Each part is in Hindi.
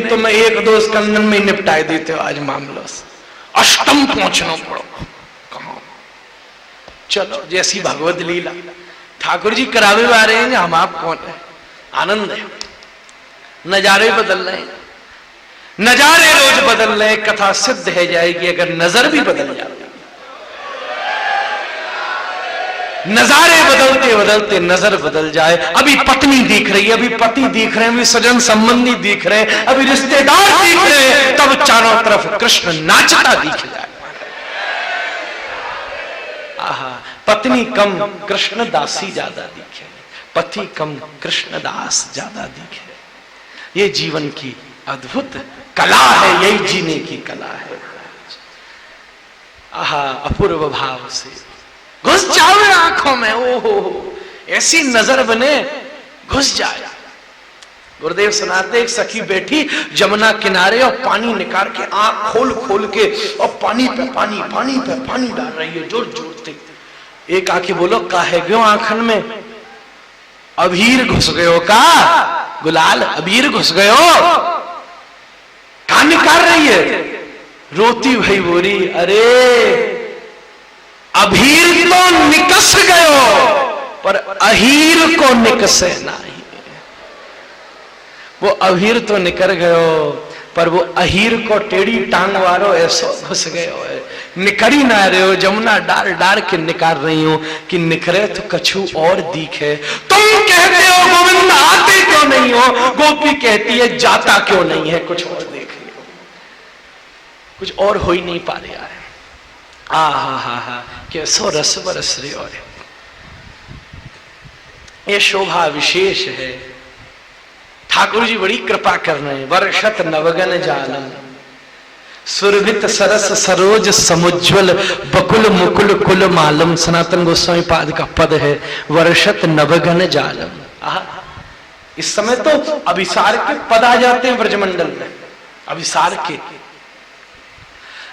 नहीं तो मैं एक दो स्कंदन में निपटाए देते हो आज मामलों से, अष्टम पहुंचना पड़ो। कहा चलो जैसी भगवत लीला ठाकुर जी करावे आ रहे हैं, हम आप कौन है, आनंद है। नजारे बदल रहे हैं, नजारे रोज बदल रहे, कथा सिद्ध है जाएगी अगर नजर भी बदल जाए। नजारे बदलते बदलते नजर बदल जाए। अभी पत्नी दिख रही है, अभी पति दिख रहे हैं, अभी सजन संबंधी दिख रहे हैं, अभी रिश्तेदार दिख रहे हैं, तब चारों तरफ कृष्ण नाचता दिख जाए। आहा, पत्नी कम कृष्ण दासी ज्यादा दिखे, पति कम कृष्ण दास ज्यादा दिखे। ये जीवन की अद्भुत कला है, यही जीने की कला है। आहा, अपूर्व भाव से घुस जाओ आंखों में, ओहो ऐसी नजर बने घुस जाए। गुरुदेव सुनाते, एक सखी बैठी जमुना किनारे और पानी निकाल के आंख खोल खोल के और पानी पे पानी पानी पे पानी डाल रही है जोर जोर से। एक आके बोलो काहे गयो आंखन में, अबीर घुस गयो का, गुलाल अबीर घुस गयो, कहां निकाल रही है। रोती भई बोरी, अरे अभीर तो निकस गयो पर अहीर को निकसे नहीं। वो अभीर तो निकर गयो पर वो अहीर को टेढ़ी टांग वालो ऐसो घुस गयो है। निकरी ना रहे हो, जमुना डाल डाल के निकाल रही हूं कि निकरे तो कछु और दिखे। तुम कहते हो गोविंद आते क्यों नहीं हो, गोपी कहती है जाता क्यों नहीं है, कुछ और देख लियो, कुछ और हो ही नहीं पा रहा है। हा कैसो रस बरस रही और ये शोभा विशेष है। ठाकुर जी बड़ी कृपा कर रहे हैं। वर्षत नवगन जालम सुरभित सरस सरोज समुज्वल बकुल मुकुल कुल मालम। सनातन गोस्वामी पाद का पद है, वर्षत नवगन जालम। इस समय तो अभिसार के पद आ जाते हैं ब्रजमंडल में, अभिसार के।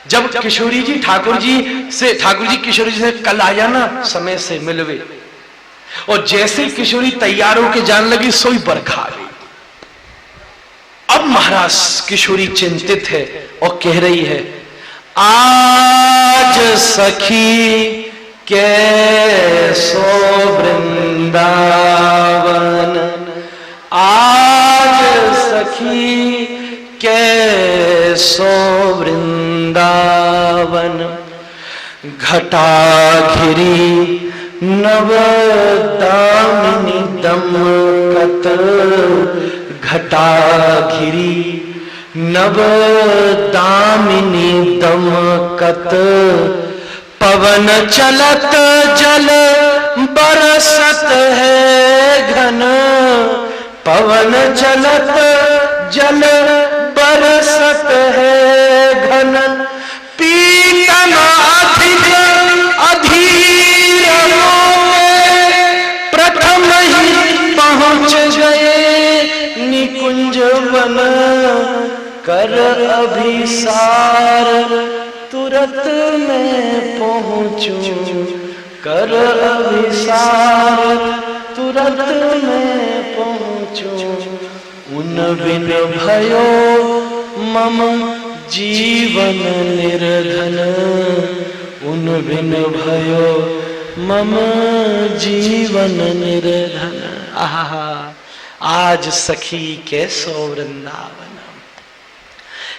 जब किशोरी जी ठाकुर जी किशोरी जी से कल आया ना समय से मिलवे, और जैसे किशोरी तैयार होके जाने लगी सोई बरखा गई। अब महाराज किशोरी चिंतित है और कह रही है, आज सखी कैसो वृंदावन, आज सखी कैसो वृंदावन, घटा घिरी नव दामिनी दमकत, घटा घिरी नव दामिनी दमकत, पवन चलत जल बरसत है घन, पवन चलत जल बरसत है घन, पीतम अधिक अधीर प्रथम ही पहुंच गए निकुंज वन, कर अभिसार तुरत में पहुंचूं, कर अभिसार तुरत में पहुंचूं, उन बिन भयो मम जीवन निर्धन, उन बिन भयो मम जीवन निर्धन। आहा, आज सखी कैसो वृंदावन,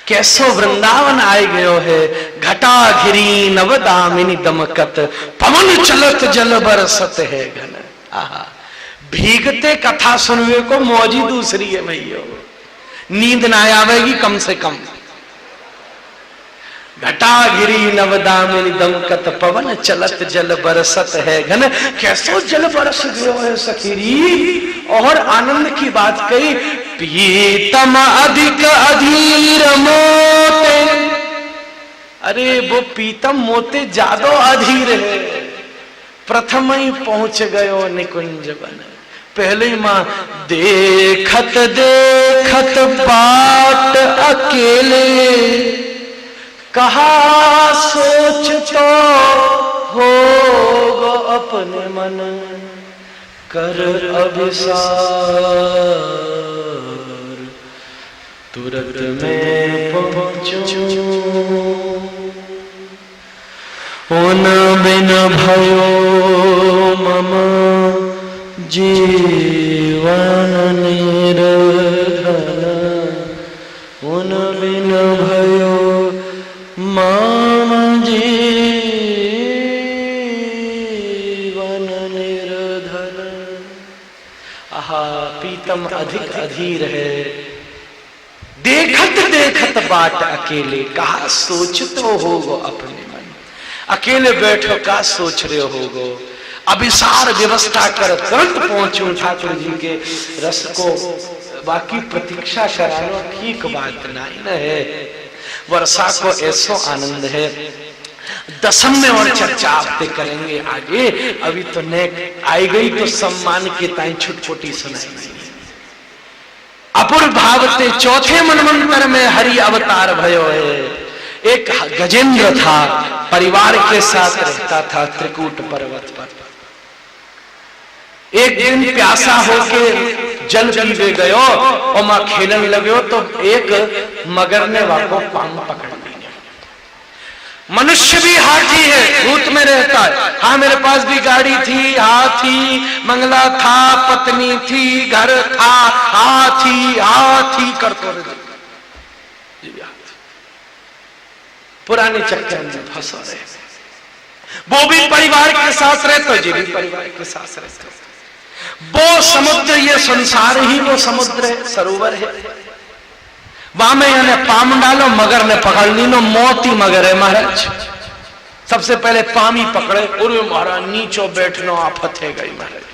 कैसो वृंदावन आए गयो है। घटा घिरी नव दामिनी दमकत, पवन चलत जल बरसत है घन। आहा, भीगते कथा सुनवे को मौजी दूसरी है भैया, नींद ना आवेगी कम से कम। घटा गिरी नवदामिनी दमकत, पवन चलत जल बरसत है घन। कैसो जल बरस गयो है सखीरी। और आनंद की बात कही, पीतम अधिक अधीर मोते, अरे वो पीतम मोते ज्यादा अधीर है, प्रथम ही पहुंच गयो निकुंज वन। पहले मां देखत देखत बाट अकेले, कहा सोच तो होगा अपने मन, कर अभिसार तुरत में पहुँचूं, उन बिन भयो मम जीवन निर्धन, उन बिन भयो मम जीवन निर्धन। आहा पीतम अधिक अधीर है, देखत देखत बाट अकेले, कहा सोच तो होगो अपने मन, अकेले बैठो का सोच रहे होगो। अभिसार व्यवस्था कर तुरंत पहुंचूं ठाकुर जी के रस को, बाकी प्रतीक्षा करानो ठीक बात नहीं न है। वर्षा को ऐसो आनंद है, दशम में और चर्चा आपसे करेंगे आगे। अभी तो नेक आई गई तो सम्मान के ताई छुटपुटी सुनाई। अपूर्व भावते चौथे मनवंतर में हरि अवतार भयो है। एक गजेंद्र था, परिवार के साथ रहता था त्रिकूट पर्वत पर। एक दिन प्यासा होके जल पीवे गयो और मां खेलन लगे तो एक मगर ने वाको पांव पकड़ लिया। मनुष्य भी हाथी है, भूत में रहता है। हाँ मेरे पास भी गाड़ी थी, हाथी, मंगला था, पत्नी थी, घर था, हाथी हाथी करते रहे। पुराने चक्कर में फंसा रहे। वो भी परिवार के साथ रहते, ये भी परिवार के साथ रहते। वो समुद्र, ये संसार ही वो समुद्र है, सरोवर है। वहां में यानी पाम डालो, मगर ने पकड़ ली नो, मोती मगर है महाराज। सबसे पहले पामी पकड़े, अरे महाराज नीचो बैठनो आफत है गई महाराज।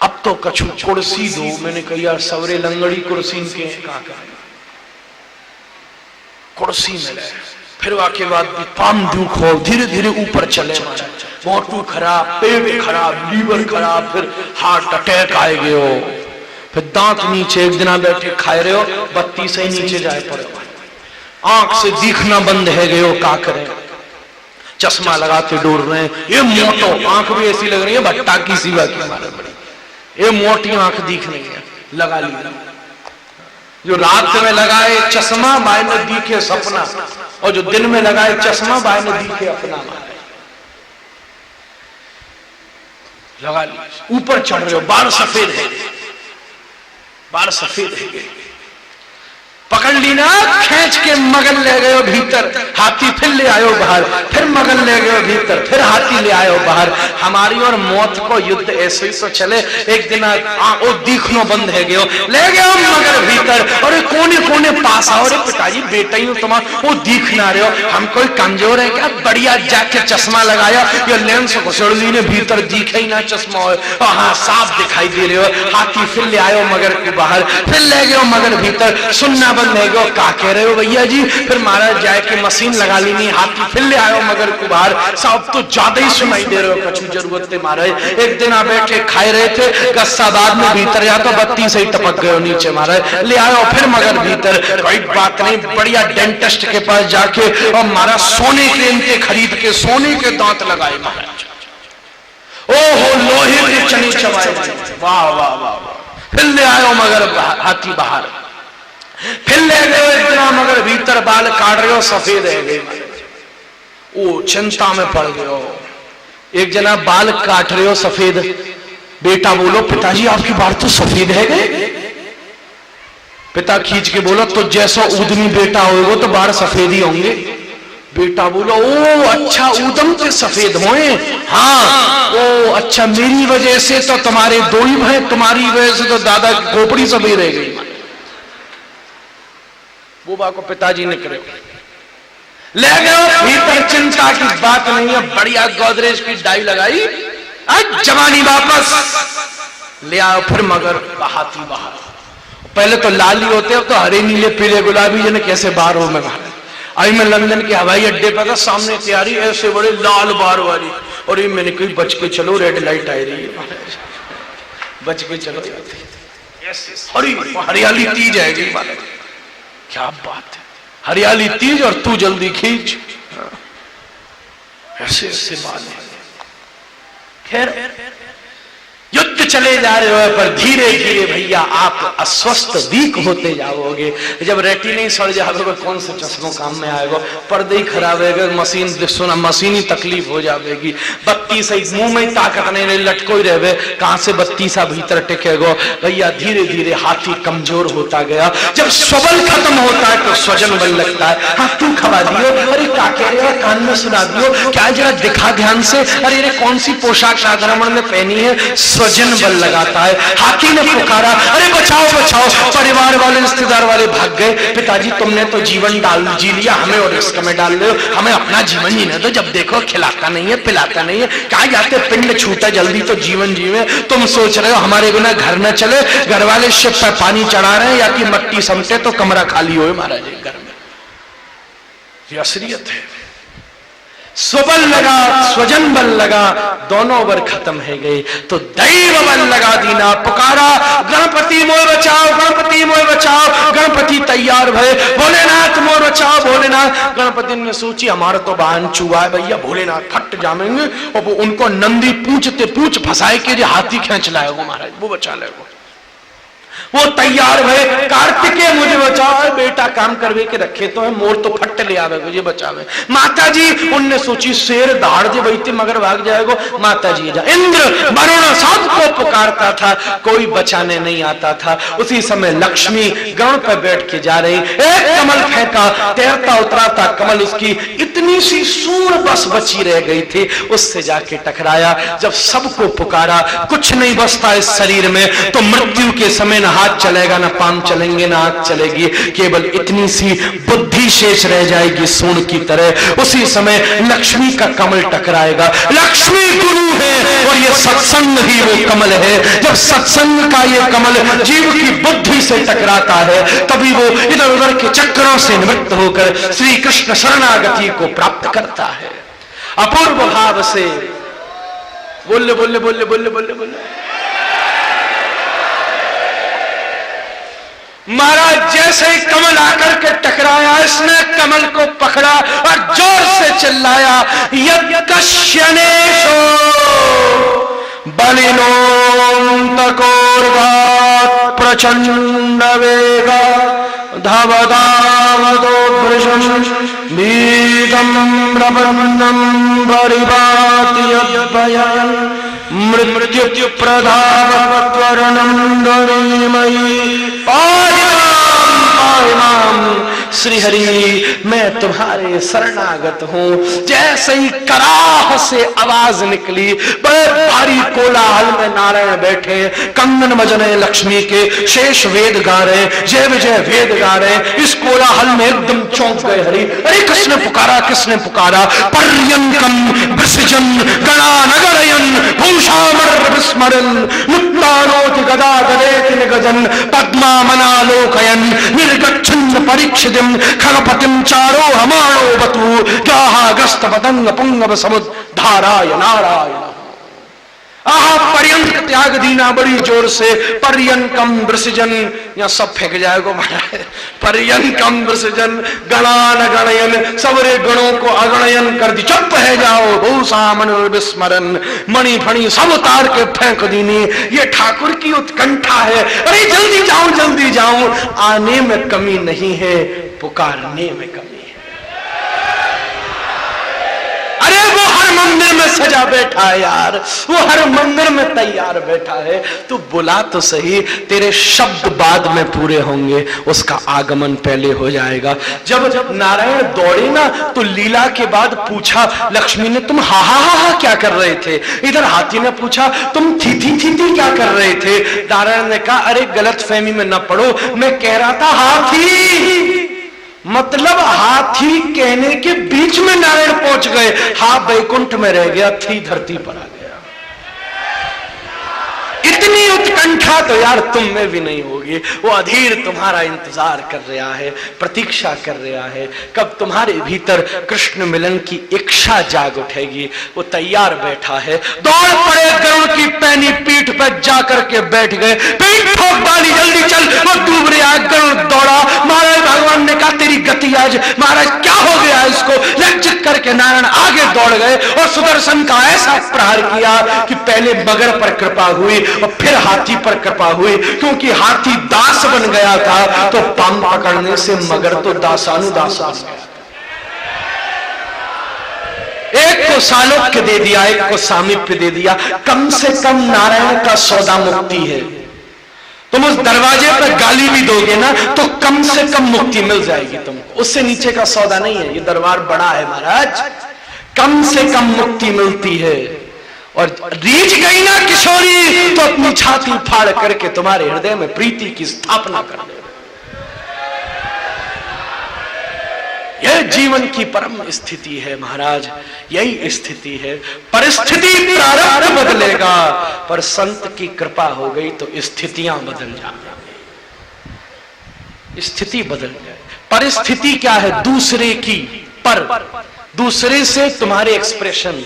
अब तो कछु कुर्सी दो, मैंने कहा यार सवरे लंगड़ी कुर्सी के कहा कुर्सी मिले। फिर वाके बाद पाम दुखो, धीरे धीरे ऊपर चले महाराज। मोटू खराब, पेट खराब, लीवर खराब, फिर हार्ट अटैक आए गए हो। फिर दांत नीचे, एक दिन बैठे खाए रहे हो, बत्ती से ही नीचे जाए पड़े, आंख से दिखना बंद है गए हो, का करें। चश्मा लगाते डोर रहे हैं, ये मोटो आंख भी ऐसी लग रही है भट्टा की सिवा की हमारे बड़ी, ये मोटी आंख दिख रही है, लगा ली। जो रात में लगाए चश्मा मायने दिखे सपना, और जो दिन में लगाए चश्मा मायने दिखे अपना मारे। लगा ली, ऊपर चढ़ रहे हो, बाल सफेद है, बाल सफेद है, पकड़ ली ना, खींच के मगन ले गए भीतर, हाथी फिर ले आयो बाहर, फिर मगन ले गए भीतर, फिर हाथी ले आयो बाहर। हमारी और मौत को युद्ध ऐसे ही तो चले। एक दिन वो दिखनो बंद है गयो, ले गए मगर भीतर, और कोने कोने पास आओ, रे पिताजी बेटा ही तुम्हारा वो दिख ना रहे हो, हम कोई कमजोर है क्या? बढ़िया जाके चश्मा लगाया, ये लेंस घुसड़ ली ने, भीतर दिखे ही ना चश्मा हो, हाँ साफ दिखाई दे रहे हो। हाथी फिर ले आयो मगर के बाहर, फिर ले गए मगर भीतर, सुनना बंद है गयो, का कह रहे हो भैया जी? फिर महाराज जाए के मशीन लगा ली नहीं, हाथी फिर ले आयो मगर को बाहर, साहब तो ज्यादा ही सुनाई दे रहे हो, कछु जरूरत है महाराज। एक दिन आप बैठे खाए रहे थे, गस्साबाद में भीतर या तो बत्ती से ही टपक गए नीचे महाराज, ले आयो फिर मगर भीतर। कोई बात नहीं, बढ़िया डेंटिस्ट के पास जाके और महाराज सोने के इनके खरीद के सोने के दांत लगाए महाराज, ओहो लोहे के चने चबाए, वाह वाह वाह। फिर ले आयो मगर हाथी बाहर, फिर ले गए इतना मगर भीतर, बाल काट रहे हो सफेद है गए, ओ चिंता में पड़ गए हो। एक जना बाल काट रहे हो सफेद, बेटा बोलो पिताजी आपकी बाल तो सफेद है गए। पिता खींच के बोलो तो जैसा उदमी बेटा होगा तो बाल सफेद ही होंगे। बेटा बोलो ओ अच्छा ऊदम के सफेद होए, हाँ ओ अच्छा मेरी वजह से तो तुम्हारे दो ही भाई, तुम्हारी वजह से तो दादा की खोपड़ी सफेद रह गई। बुबा को पिताजी ने करे ले गए भीतर, चिंता की बात नहीं है, बढ़िया गोदरेज की डाई लगाई, आज जवानी वापस ले आओ। फिर मगर हाथी बाहर, पहले तो लाली होते हो तो हरे नीले पीले गुलाबी, जने कैसे बार हो। मैं आई मैं लंदन के हवाई अड्डे पर था, सामने तैयारी ऐसे बड़े लाल बार वाली, और ये मैंने कही बच के चलो रेड लाइट आ रही है, बच के चलो, हरियाली तीज आएगी। क्या बात है, हरियाली तीज और तू जल्दी खींच, ऐसे ऐसे बात है। खैर युद्ध चले जा रहे हो, पर धीरे धीरे भैया आप अस्वस्थ वीक होते जाओगे। जब रेटिना ही सड़ जाओगे, कौन से चश्मों काम में आएगा, पर्दे ही खराब होगा, मशीन सुना मशीनी तकलीफ हो जाएगी, बत्ती से मुंह में ताकत नहीं, लटको ही रहे, कहां से बत्ती सा भीतर टिकेगा। भैया धीरे धीरे हाथी कमजोर होता गया। जब स्वबल खत्म होता है तो स्वजन बल लगता है। हाँ तू खवा दियो, अरे क्या कह रहे हो, कान में सुना दियो, क्या जरा दिखा ध्यान से, अरे ये कौन सी पोशाक राधारमण में पहनी है, स्वजन बल लगाता है। हाथी ने पुकारा, अरे बचाओ बचाओ, परिवार वाले रिश्तेदार वाले भाग गए। पिताजी तुमने तो जीवन डाल जी लिया, हमें और रिस्क में डाल रहे हो, हमें अपना जीवन जीने दो। जब देखो खिलाता नहीं है पिलाता नहीं है, कहा जाते पिंड छूटा जल्दी तो जीवन जीवे। तुम सोच रहे हो हमारे बिना घर न चले, घर वाले शिव पर पानी चढ़ा रहे हैं या कि मट्टी समटे तो कमरा खाली हो महाराज घर में। ये असलियत है। स्वबल लगा स्वजन बल लगा, दोनों बर खत्म है गए तो दैव बल लगा दीना। पुकारा गणपति मोर बचाओ, गणपति मोर बचाओ। गणपति तैयार भय, भोलेनाथ मोर बचाओ, भोलेनाथ। गणपति ने सोची हमारा तो वाहन चुआ है भैया, भोलेनाथ फट जामेंगे। और वो उनको नंदी पूछ फंसाए के जो हाथी खींच लाएगा महाराज, वो बचा लेगा। वो तैयार भय, कार्तिकेय मुझे बचाओ, बेटा काम करवे के रखे तो है, मोर तो फट ले आवे मुझे बचावे। माता जी उनने सोची शेर दहाड़ दे बैठे मगर भाग जाएगा, माता जी जा। इंद्र वरुण सबको पुकारता था, कोई बचाने नहीं आता था। उसी समय लक्ष्मी गरुड़ पर बैठ के जा रही, एक कमल फेंका, तैरता उतराता कमल उसकी इतनी सी सूर बस बची रह गई थी, उससे जाके टकराया। जब सबको पुकारा, कुछ नहीं बचता इस शरीर में, तो मृत्यु के समय न हाथ चलेगा, ना पांव चलेंगे, ना आंख चलेगी, केवल इतनी सी बुद्धि शेष रह जाएगी सूंड की तरह। उसी समय लक्ष्मी का कमल टकराएगा। लक्ष्मी गुरु है और ये सत्संग ही वो कमल है। जब सत्संग का ये कमल जीव की बुद्धि से टकराता है, तभी वो इधर उधर के चक्रों से निवृत्त होकर श्री कृष्ण शरणागति को प्राप्त करता है। अपूर्व भाव से बोले बोले बोले बोले बोले बोले महाराज जैसे ही कमल आकर के टकराया, इसने कमल को पकड़ा और जोर से चिल्लाया, यत्कश्यनेशो बलिनोऽन्तकोर्गात् प्रचंड वेगा धावदावदोदृशं भीतं प्रबन्धं परिपाति यद्भयं मृत्यु प्रधावत्वरणं ध्वनिमयी श्री हरि मैं तुम्हारे शरणागत हूँ। जैसे ही कराह से आवाज निकली, भारी कोलाहल में नारायण बैठे, कंगन बजने लक्ष्मी के, शेष वेद गा रहे, जय विजय वेद गा रहे। इस कोलाहल में एकदम चौंक गए हरि, अरे किसने पुकारा, किसने पुकारा। पर्यंकम विसृजन गणानगरयन भूषामर विस्मरन मुक्तानोति गदा गदेति निगजन पद्मामनालोकयन निर्गच्छन् परीक्षितिं खगपतिं चारो हमारो बतु गाहागस्त पतंग पुंगव समुद्धाराय नारायण। आहा पर्यंक त्याग दीना बड़ी जोर से, पर्यंकम वृषजन, यहाँ सब फेंक जाएगा महाराज। पर्यंकम वृषजन गणान गणयन, सबरे गणों को अगणयन कर दी, चुप है जाओ। भूषामन विस्मरण, मणि फणी सब उतार के फेंक दीनी। ये ठाकुर की उत्कंठा है, अरे जल्दी जाओ जल्दी जाओ। आने में कमी नहीं है, पुकारने में कमी। मंदिर में सजा बैठा है यार, वो हर मंदिर में तैयार बैठा है। तू बुला तो सही, तेरे शब्द बाद में पूरे होंगे, उसका आगमन पहले हो जाएगा। जब नारायण दौड़े ना तो लीला के बाद पूछा लक्ष्मी ने, तुम हा हा हा क्या कर रहे थे। इधर हाथी ने पूछा, तुम थी क्या कर रहे थे। नारायण ने कहा, अरे गलत फहमी में न पड़ो, मैं कह रहा था हाथी, मतलब हाथी कहने के बीच में नारायण पहुंच गए। हा बैकुंठ में रह गया, थी धरती पर आ गया। इतनी उत्कंठा तो यार तुम में भी नहीं होगी। वो अधीर तुम्हारा इंतजार कर रहा है, प्रतीक्षा कर रहा है, कब तुम्हारे भीतर कृष्ण मिलन की इच्छा जाग उठेगी। वो तैयार बैठा है। दौड़ पड़े, गरुड़ की पैनी पीठ पर जाकर के बैठ गए, पीठ ठोक डाली, जल्दी चल। वो डूब रहा, गरुड़ दौड़ा। महाराज भगवान ने कहा, तेरी गति आज। महाराज क्या हो गया इसको, लज्जित करके नारायण आगे दौड़ गए और सुदर्शन का ऐसा प्रहार किया कि पहले मगर पर कृपा हुई और फिर हाथी पर कृपा हुई, क्योंकि हाथी दास बन गया था तो पाम पकड़ने से मगर तो दासानुदासा हो गया। एक को सालोक्य दे दिया, एक को सामीप्य दे दिया। कम से कम नारायण का सौदा मुक्ति है। तुम उस दरवाजे पर गाली भी दोगे ना तो कम से कम मुक्ति मिल जाएगी तुमको, उससे नीचे का सौदा नहीं है। ये दरबार बड़ा है महाराज, कम से कम मुक्ति मिलती है। और रीझ गई ना किशोरी तो अपनी छाती फाड़ करके तुम्हारे हृदय में प्रीति की स्थापना कर दे। यह जीवन की परम स्थिति है महाराज, यही स्थिति है। परिस्थिति प्रारब्ध बदलेगा, पर संत की कृपा हो गई तो स्थितियां बदल जाएंगी। स्थिति बदल जाए। परिस्थिति क्या है? दूसरे की, पर दूसरे से तुम्हारे एक्सप्रेशन।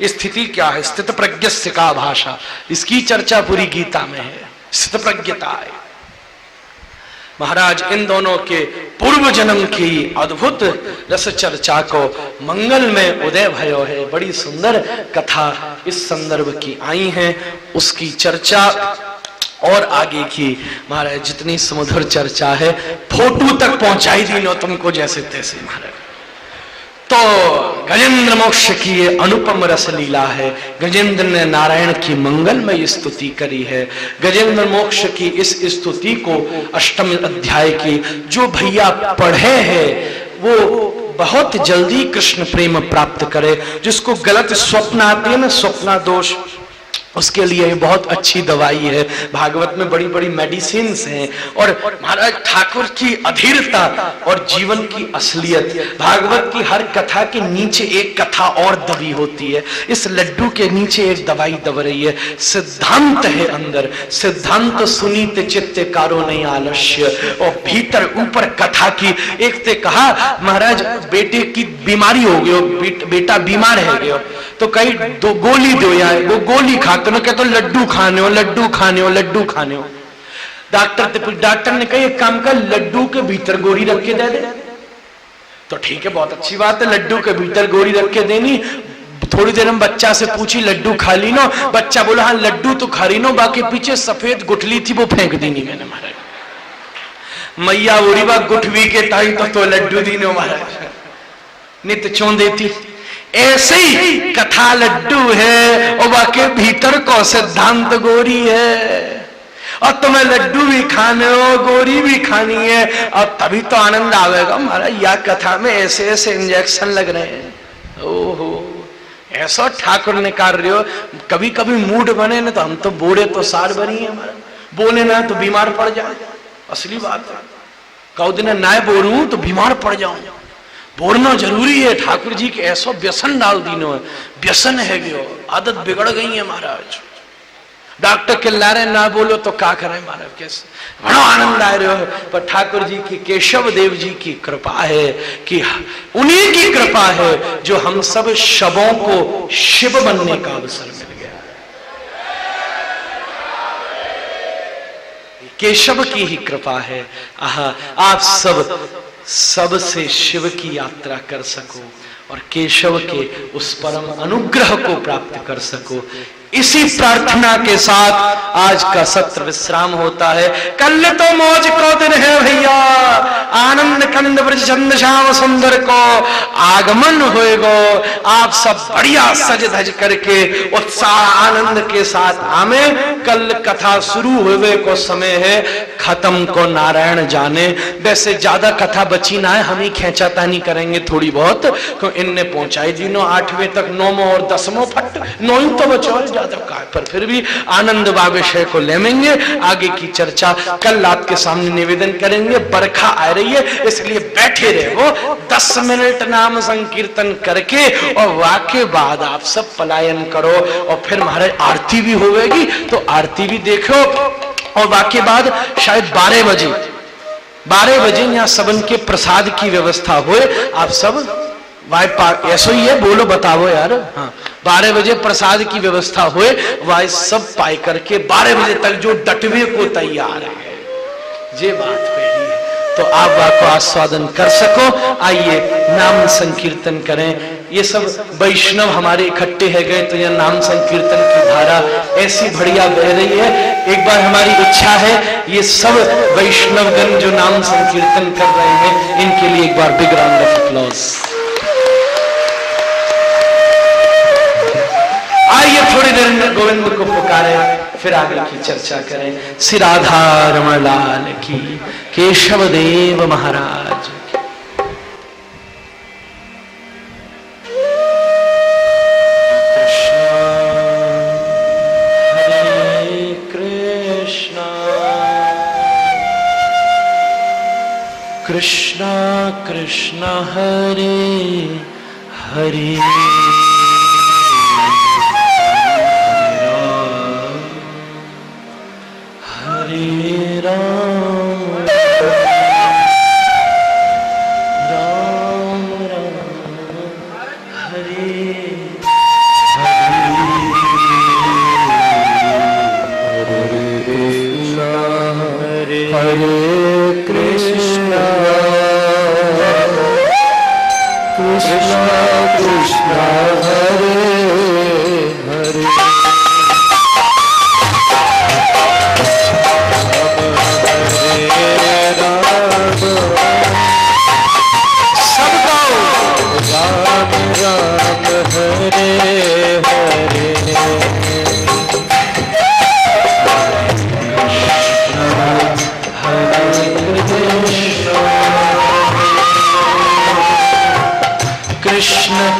स्थिति क्या है? स्थित प्रज्ञस्य का भाषा, इसकी चर्चा पूरी गीता में है। स्थित प्रज्ञता है महाराज। इन दोनों के पूर्व जन्म की अद्भुत रस चर्चा को मंगल में उदय भयो है। बड़ी सुंदर कथा इस संदर्भ की आई है, उसकी चर्चा और आगे की महाराज जितनी सुमधुर चर्चा है फोटो तक पहुंचाई दी नो तुमको जैसे तैसे महाराज। तो गजेंद्र मोक्ष की ये अनुपम रस लीला है। गजेंद्र ने नारायण की मंगलमय स्तुति करी है। गजेंद्र मोक्ष की इस स्तुति को अष्टम अध्याय की जो भैया पढ़े हैं वो बहुत जल्दी कृष्ण प्रेम प्राप्त करे। जिसको गलत स्वप्न आते हैं ना, स्वप्ना दोष, उसके लिए बहुत अच्छी दवाई है। भागवत में बड़ी बड़ी मेडिसिन हैं। और महाराज ठाकुर की अधीरता और जीवन की असलियत, भागवत की हर कथा के नीचे एक कथा और दबी होती है। इस लड्डू के नीचे एक दवाई दब रही है, सिद्धांत है अंदर। सिद्धांत सुनीत चित्त कारो नहीं आलस्य, और भीतर ऊपर कथा की। एक से कहा महाराज बेटे की बीमारी हो गई, बेटा बीमार है गया, तो कहीं दो गोली दो यार, वो गोली खा तो कहते लड्डू खाने हो, लड्डू खाने हो, लड्डू खाने हो। डॉक्टर ने कहा एक काम कर, लड्डू के भीतर गोली रख के दे दे। तो ठीक है, बहुत अच्छी बात है, लड्डू के भीतर गोली रख के देनी। थोड़ी देर हम बच्चा से पूछी लड्डू खा ली नो? बच्चा बोला हाँ लड्डू तो खा रही नो, बाकी पीछे सफेद गुठली थी वो फेंक दी नहीं मैंने महाराज। मैया उड़ी बा गुठवी के ताई तो लड्डू दी नो महाराज, नित चों देती। ऐसे ही कथा लड्डू है और बाके भीतर को सिद्धांत गोरी है। और तुम्हें लड्डू भी खाने हो, गोरी भी खानी है, और तभी तो आनंद आवेगा महाराज। या कथा में ऐसे ऐसे इंजेक्शन लग रहे हैं। ओहो, ऐसा ठाकुर ने कार्य हो। कभी कभी मूड बने ना तो हम तो बोले तो सार बनी है हमारा, बोले ना तो बीमार पड़ जाए। असली बात है, कौ दिन ना बोलूं तो बीमार पड़ जाऊं। बोलना जरूरी है। ठाकुर जी के ऐसा व्यसन डाल दीनो है, व्यसन है गयो, आदत बिगड़ गई है महाराज। डॉक्टर के लारे ना बोलो तो क्या करें महाराज, कैसे बड़ा आनंद आ रहे हो। पर ठाकुर जी की, केशव देव जी की कृपा है कि उन्हीं की कृपा है जो हम सब शवों को शिव बनने का अवसर मिल गया। केशव की ही कृपा है। आप सब से शिव की यात्रा कर सको और केशव के उस परम अनुग्रह को प्राप्त कर सको। इसी प्रार्थना के साथ आज का सत्र विश्राम होता है। कल तो मौज को दिन है भैया, आनंद कंद ब्रज चंद श्याम सुंदर को आगमन होएगो। आप सब बढ़िया सज धज करके उत्साह आनंद के साथ आमे। कल कथा शुरू हुए को समय है, खत्म को नारायण जाने। वैसे ज्यादा कथा बची ना है, हम ही खेचातानी करेंगे थोड़ी बहुत, तो इनने पहुंचाई दी नो 8वें तक, 9वां और 10वां फट 9 ही तो बचो का, पर फिर भी आनंद विषय को लेंगे। आगे की चर्चा कल आपके सामने निवेदन करेंगे। बरखा आ रही है इसलिए बैठे रहे वो 10 मिनट नाम संकीर्तन करके, और वाके बाद आप सब पलायन करो। और फिर महाराज आरती भी होगी तो आरती भी देखो। और वाके बाद शायद 12 बजे यहाँ सबन के प्रसाद की व्यवस्था हुए। आप सब ऐसा ही है, बोलो बताओ यार। हाँ, 12 बजे प्रसाद की व्यवस्था हुए, वह सब पाई करके 12 बजे तक जो डटवे को तैयार है, ये बात कही है। तो आप को आस्वादन कर सको। आइए नाम संकीर्तन करें। ये सब वैष्णव हमारे इकट्ठे है गए तो यह नाम संकीर्तन की धारा ऐसी बढ़िया बह रही है। एक बार हमारी इच्छा है ये सब वैष्णवगण जो नाम संकीर्तन कर रहे हैं इनके लिए एक बार बिग राउंड ऑफ अप्लॉज। आइए थोड़ी देर गोविंद को पुकारे फिर आगे की चर्चा करें। श्री राधा रमण लाल की, केशव देव महाराज की। कृष्णा कृष्णा हरे हरे, Krishna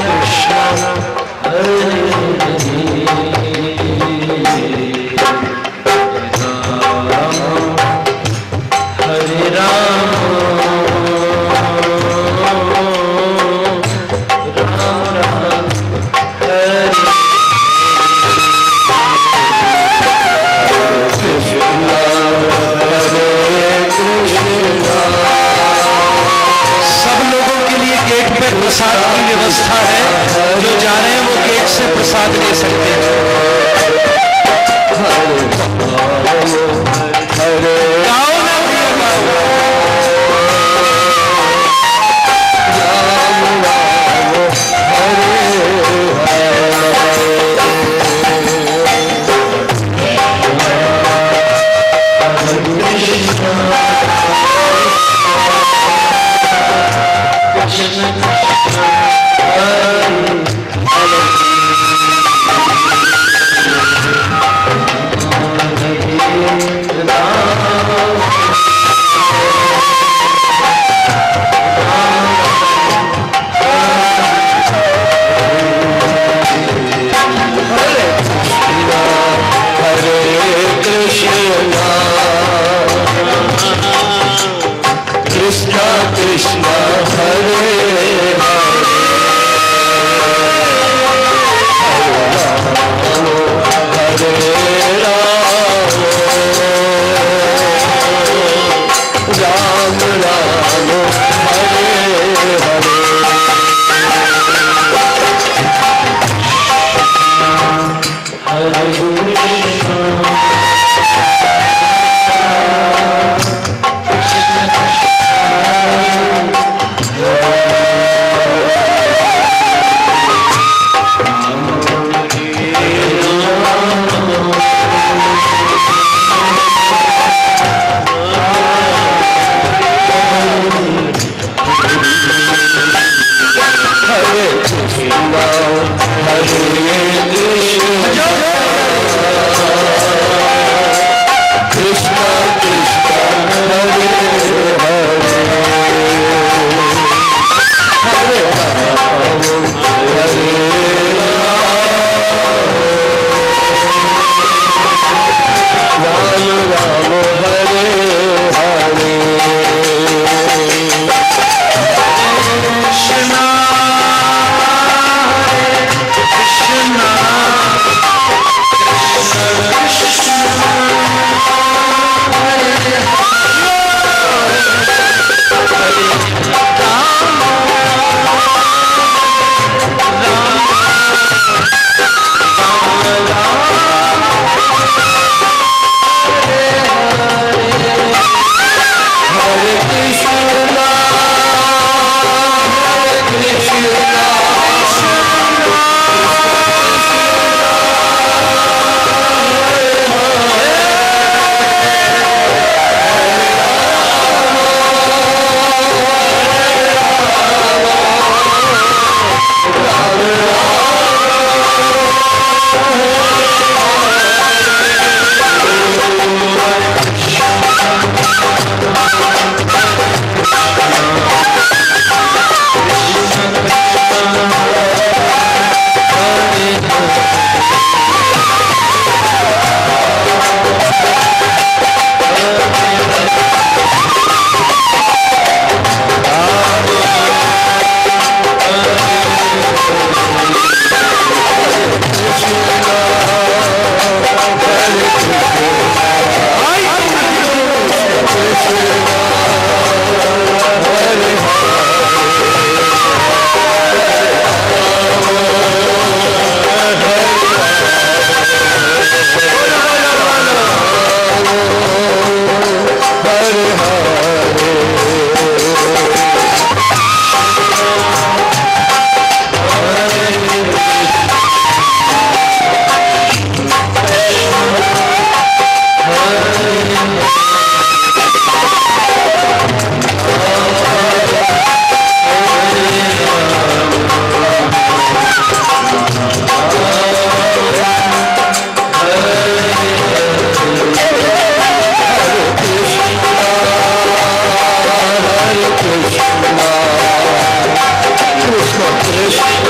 Hare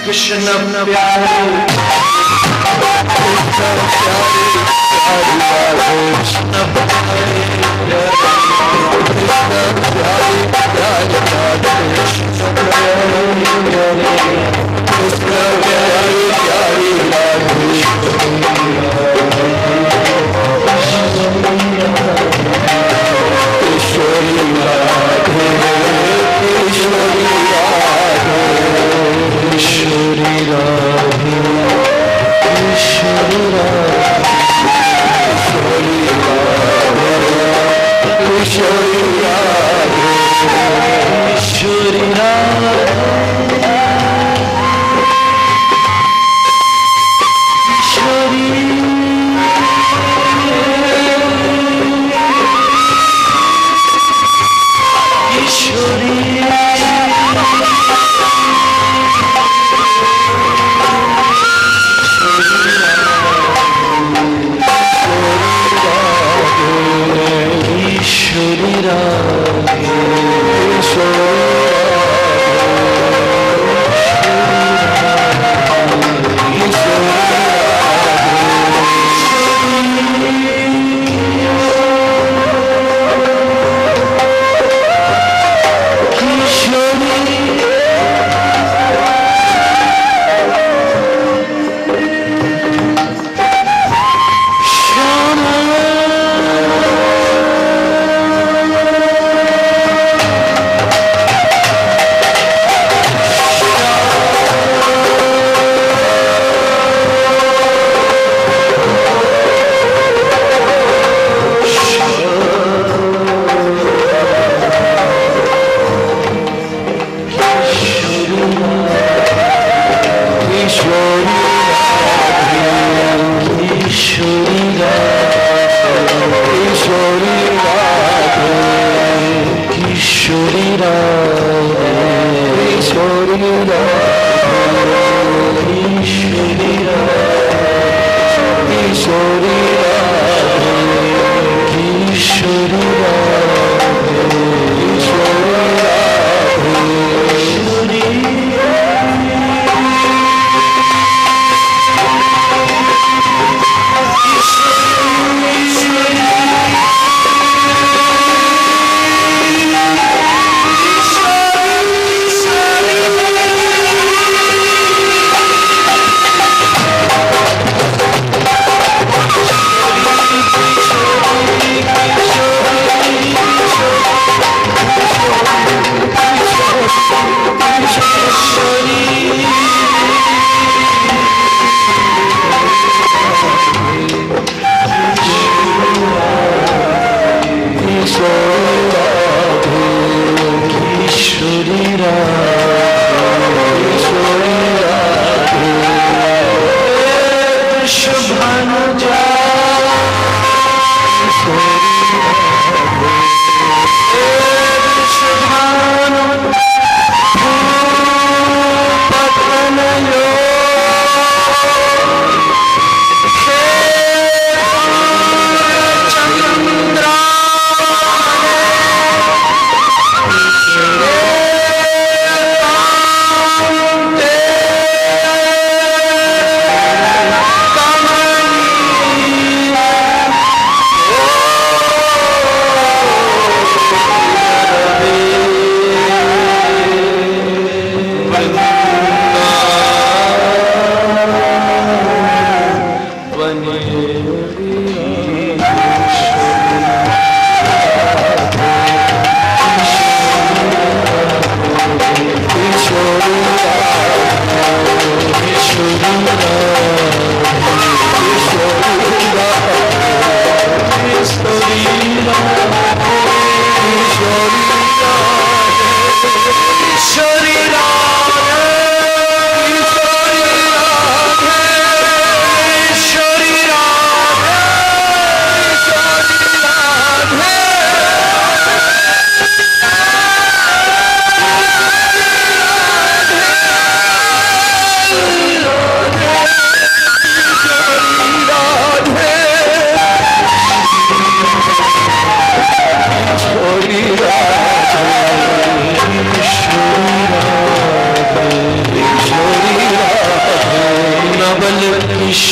कृष्ण प्यारे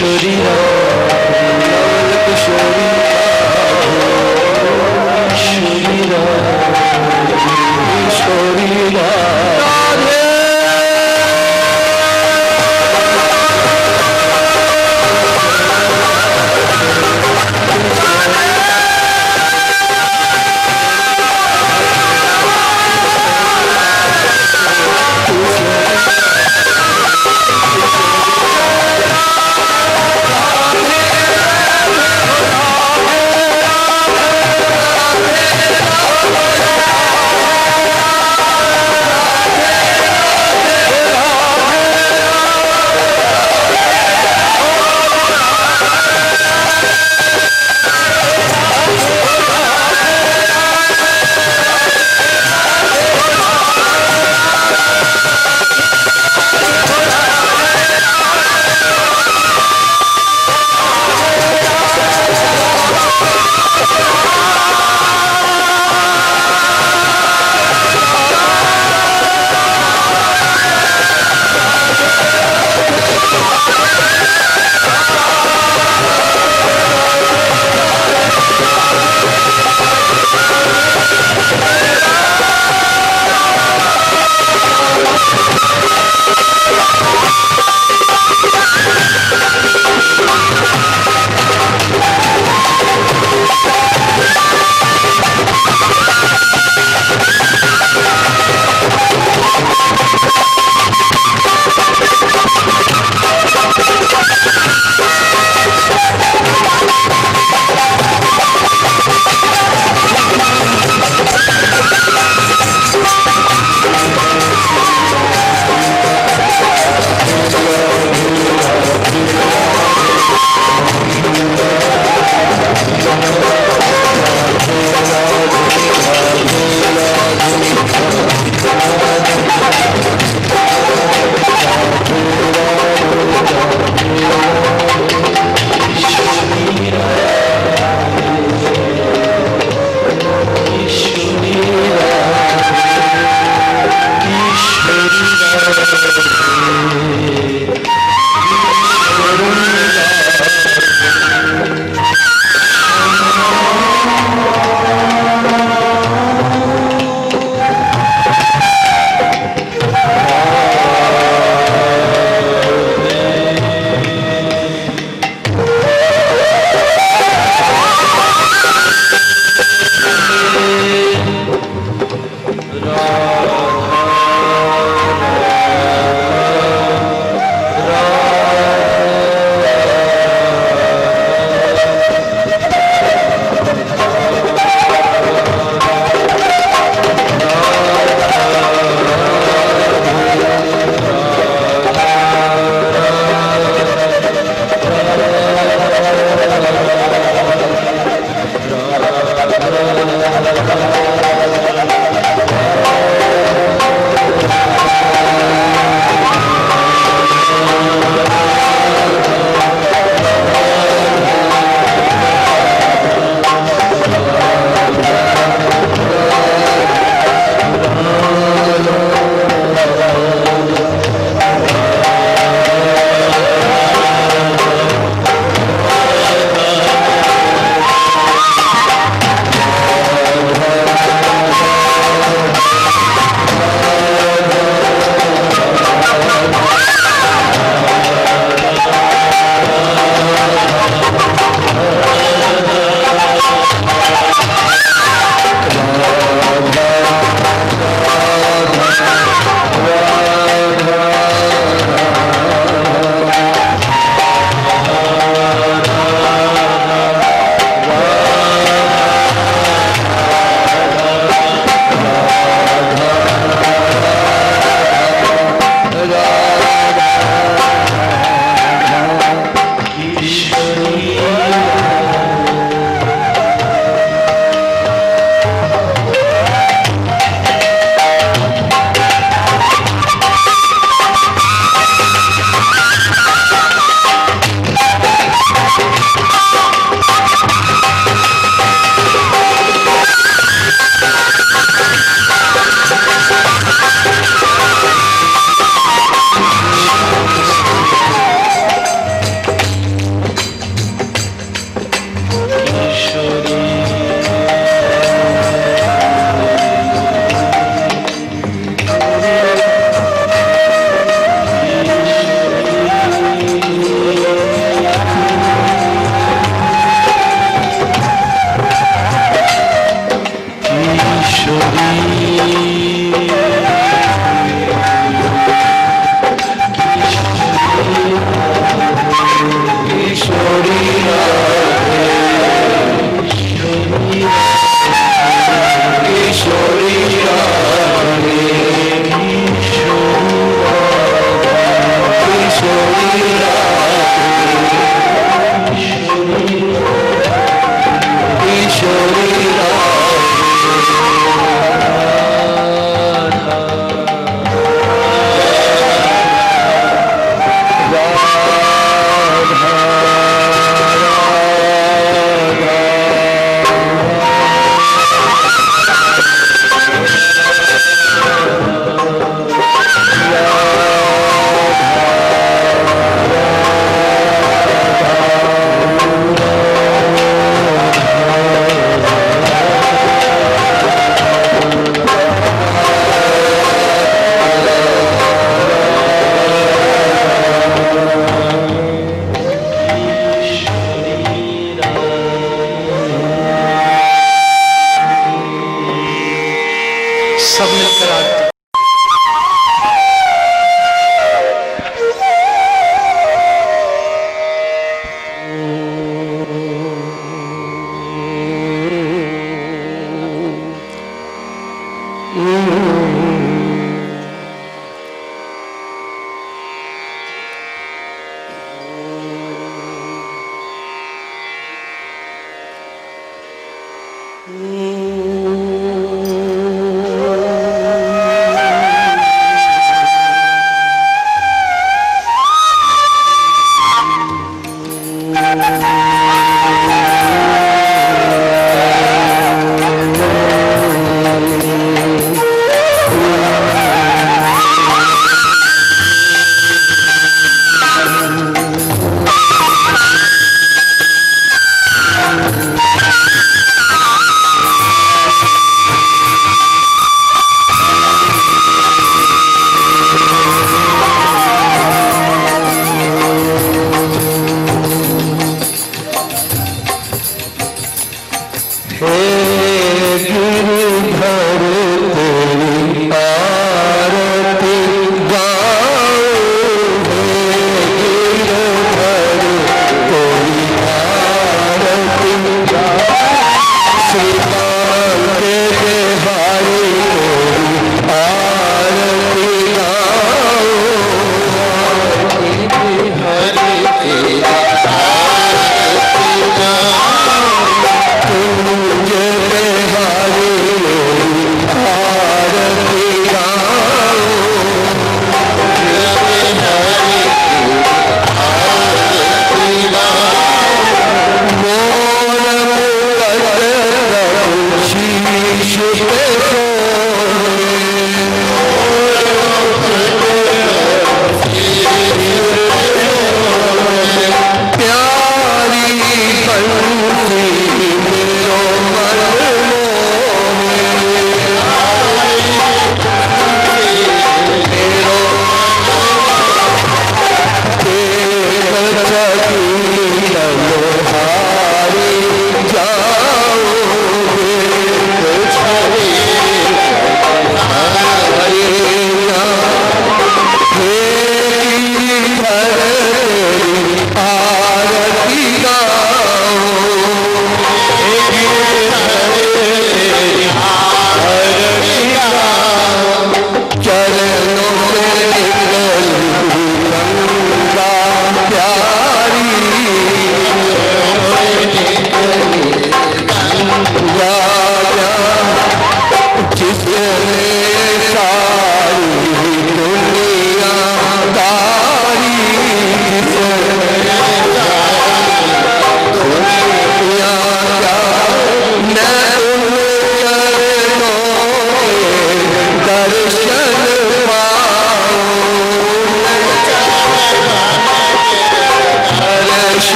किशोरी राधे, नवल किशोरी राधे, किशोरी राधे।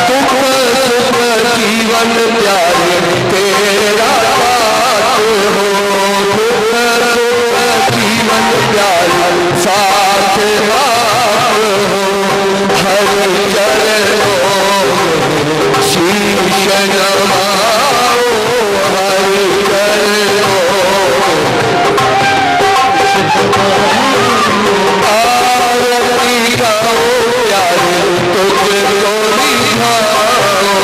दुख सुख जीवन प्यारे तेरा साथ हो, दुख सुख जीवन प्यारे साथ आप हो। हर चरणों में शीश नवाओ, हर चरणों आरती गाओ प्यारे तुझको निभाओ,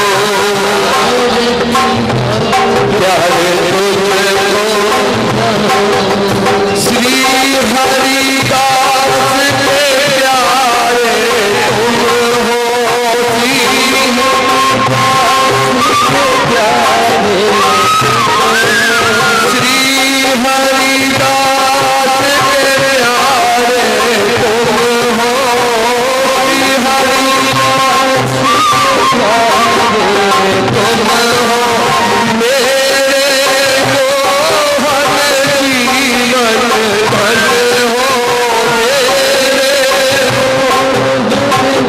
प्यारे तुझको श्री हरिदास के प्यारे तुम हो, श्री हरिदास के प्यारे तुम हो, श्री हरिदास तुम हो। मेरे मोहन जीवन धन हो, मेरे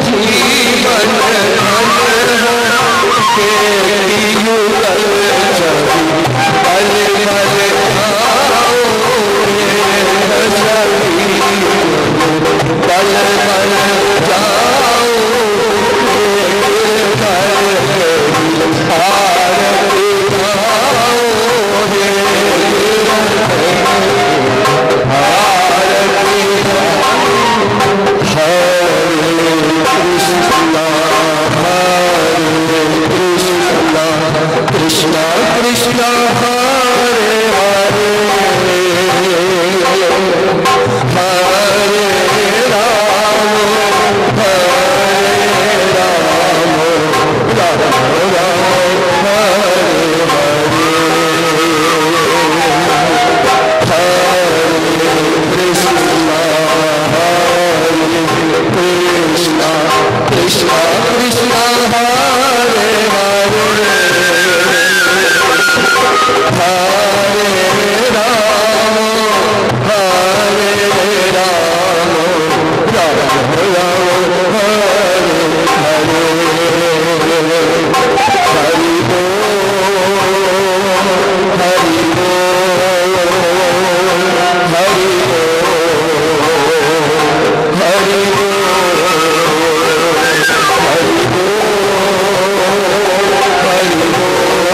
जीवन धन हो। तेरी युगल छवि पल पल आओ, ये छवि पल पल जाओ, आरती गाओ, आरती हरे कृष्णा कृष्णा कृष्णा हरे हरे, हरे राम राम राम हरे हरे, हरे कृष्णा कृष्णा कृष्णा हरे हरे, हरे राम राम राम हरे हरे। हरि बोल, हरि बोल,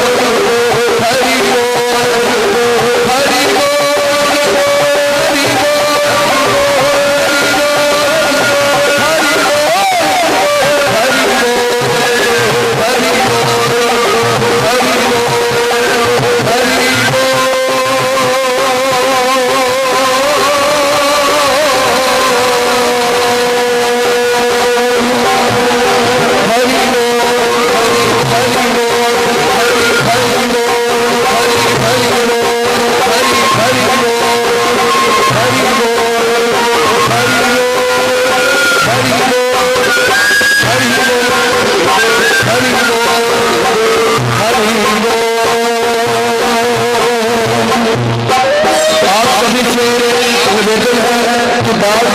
हरि बोल, हरि आप सभी से निवेदन है कि बाल